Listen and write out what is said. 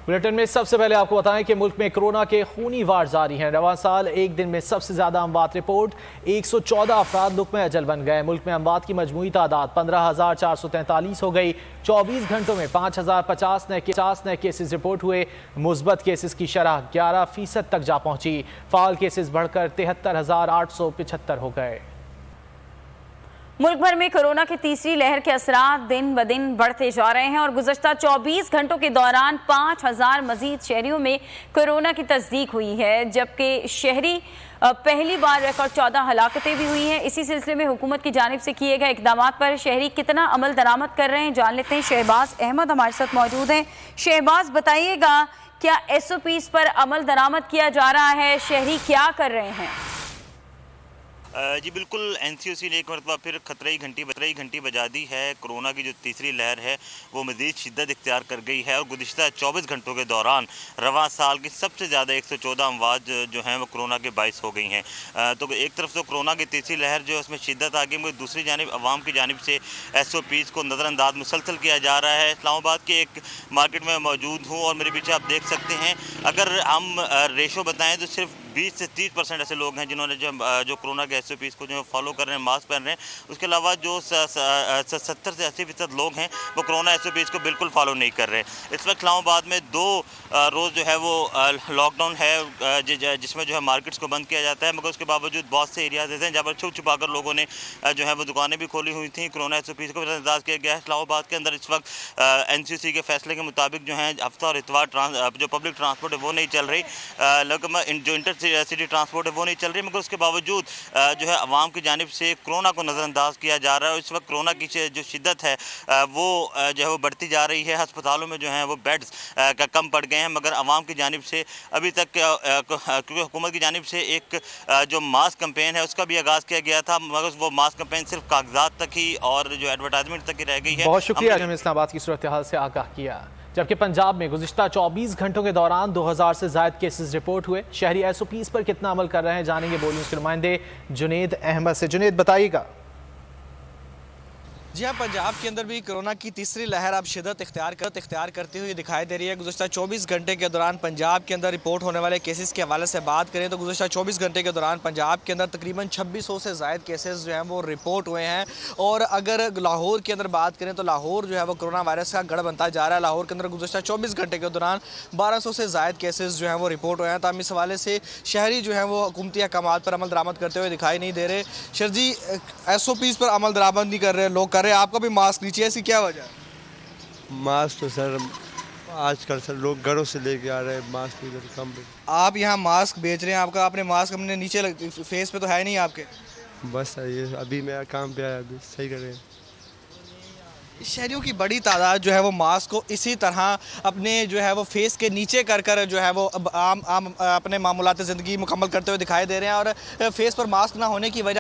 Bulletin में सबसे पहले आपको बताएं कि मुल्क में कोरोना के खूनी वार जारी हैं। रवां साल एक दिन में सबसे ज्यादा अमवात रिपोर्ट 114 अफराद लुक़्मे अजल बन गए। मुल्क में अमवात की मजमूई तादाद 15,443 हो गई। 24 घंटों में 5,050 नए केसेस रिपोर्ट हुए। मुस्बत केसेस की शरह 11% तक जा पहुंची। फाल केसेस बढ़कर 73,875 हो गए। मुल्क भर में कोरोना की तीसरी लहर के असरात दिन ब दिन बढ़ते जा रहे हैं और गुज़श्ता 24 घंटों के दौरान 5,000 मजीद शहरियों में कोरोना की तस्दीक हुई है, जबकि शहरी पहली बार रिकॉर्ड 14 हलाकतें भी हुई हैं। इसी सिलसिले में हुकूमत की जानिब से किए गए इकदाम पर शहरी कितना अमल दरामद कर रहे हैं, जान लेते हैं। शहबाज अहमद हमारे साथ मौजूद हैं। शहबाज, बताइएगा, क्या SOPs पर अमल दरामद किया जा रहा है? शहरी क्या कर रहे हैं? जी बिल्कुल, NCOC ने एक मरतबा फिर खतरे की घंटी बजा दी है। कोरोना की जो तीसरी लहर है वो मज़ीद शिद्दत इख्तियार कर गई है और गुज़िश्ता 24 घंटों के दौरान रवां साल की सबसे ज़्यादा 114 अमवात जो हैं वो कोरोना के बाइस हो गई हैं। तो एक तरफ तो कोरोना की तीसरी लहर जो है उसमें शिद्दत आ गई, मगर दूसरी जानिब अवाम की जानिब से SOPs को नज़रअंदाज मुसलसल किया जा रहा है। इस्लामाबाद के एक मार्केट में मौजूद हूँ और मेरे पीछे आप देख सकते हैं, अगर हम रेशो बताएँ तो सिर्फ 20 से 30% ऐसे लोग हैं जिन्होंने जो कोरोना के SOPs को जो फॉलो कर रहे हैं, मास्क पहन रहे हैं। उसके अलावा जो 70 से 80% लोग हैं वो कोरोना SOPs को बिल्कुल फॉलो नहीं कर रहे। इस वक्त इस्लामाबाद में 2 रोज़ जो है वो लॉकडाउन है, जिसमें जो है मार्केट्स को बंद किया जाता है, मगर उसके बावजूद बहुत से एरियाज ऐसे हैं जहाँ पर छुप छुपा कर लोगों ने जो है वो दुकानें भी खोली हुई थी। कोरोना SOPs को नज़रअंदाज किया गया है। इस्लामाबाद के अंदर इस वक्त NCOC के फैसले के मुताबिक जो है हफ्ता और इतवार जो पब्लिक ट्रांसपोर्ट है वो नहीं चल रही, जो इंटर सिटी ट्रांसपोर्ट है वो नहीं चल रही, मगर उसके बावजूद जो है अवाम की जानिब से कोरोना को नज़रअंदाज किया जा रहा है। और इस वक्त कोरोना की जो शिद्दत है वो जो है वो बढ़ती जा रही है। अस्पतालों में जो है वो बेड्स का कम पड़ गए हैं, मगर अवाम की जानिब से अभी तक, क्योंकि हुकूमत की जानिब से एक जो मास्क कैंपेन है उसका भी आगाज़ किया गया था, मगर वो मास्क कैंपेन सिर्फ कागजात तक ही और जो एडवर्टाइजमेंट तक ही रह गई है। बहुत शुक्रिया, हमें इस्लामाबाद की सूरत हाल से आगाह किया। जबकि पंजाब में गुज़िश्ता 24 घंटों के दौरान 2000 से ज़ायद केसेस रिपोर्ट हुए। शहरी SOPs पर कितना अमल कर रहे हैं, जानेंगे बोल न्यूज़ के नुमाइंदे जुनेद अहमद से। जुनेद, बताइएगा। जी हाँ, पंजाब के अंदर भी कोरोना की तीसरी लहर अब शिद्दत इख्तियार करती हुई दिखाई दे रही है। गुज़श्ता 24 घंटे के दौरान पंजाब के अंदर रिपोर्ट होने वाले केसेस के हवाले से बात करें तो गुज़श्ता 24 घंटे के दौरान पंजाब के अंदर तकरीबन 2600 से ज़ायद केसेस जो हैं वो रिपोर्ट हुए हैं। और अगर लाहौर की अंदर बात करें तो लाहौर जो है वो कोरोना वायरस का गढ़ बनता जा रहा है। लाहौर के अंदर गुज़श्ता 24 घंटे के दौरान 1200 से ज़ायद केसेस जो हैं वो रिपोर्ट हुए हैं। तो हम इस हवाले से शहरी जो हैं वो हुकूमती अहकामात पर अमल दरामद करते हुए दिखाई नहीं दे रहे। शर जी, SOPs पर अमल दरामद नहीं कर रहे, लोग कर रहे हैं, आपका भी मास्क नीचे, ऐसी क्या वजह है? मास्क तो सर आजकल सर लोग घरों से लेके आ रहे हैं, मास्क इधर कम। आप यहाँ मास्क बेच रहे हैं, आपका आपने मास्क अपने नीचे फेस पे तो है नहीं आपके? बस सर ये अभी मैं काम पे आया, अभी सही कर रहे हैं। शहरियों की बड़ी तादाद जो है वो मास्क को इसी तरह अपने जो है वो फेस के नीचे कर जो है वो आम अपने मामूलात ज़िंदगी मुकम्मल करते हुए दिखाई दे रहे हैं। और फेस पर मास्क ना होने की वजह